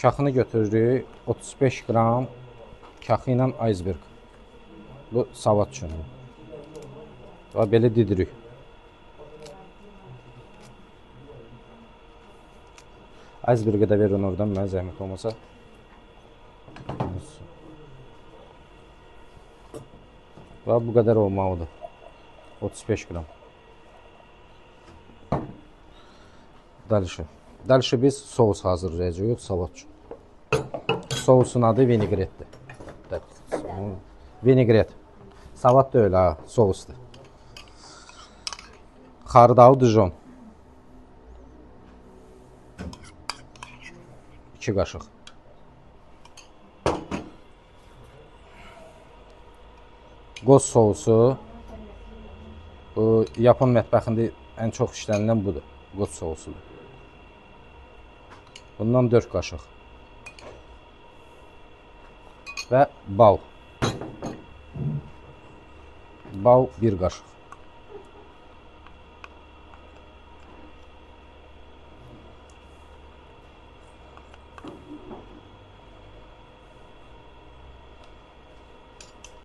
Kaxını götürürük. 35 qram kaxı ilə iceberg. Bu salat üçündür. Və belə didirik. Iceberg'ı da verin oradan, mənə zəhmət olmasa. Və bu qədər olmalıdır. 35 qram. Dəlişi biz soğus hazırlayacağıq salat üçün. Soğusun adı vinegretdir. Vinegret. Salat da öyle ha, soğusdur. Xardal dijon. 2 qaşıq. Qoz sousu. Bu Yapon mətbəxində ən çox işlənilən budur. Qoz sousudur. Bundan 4 qaşıq. Və bal. Bal 1 qaşıq.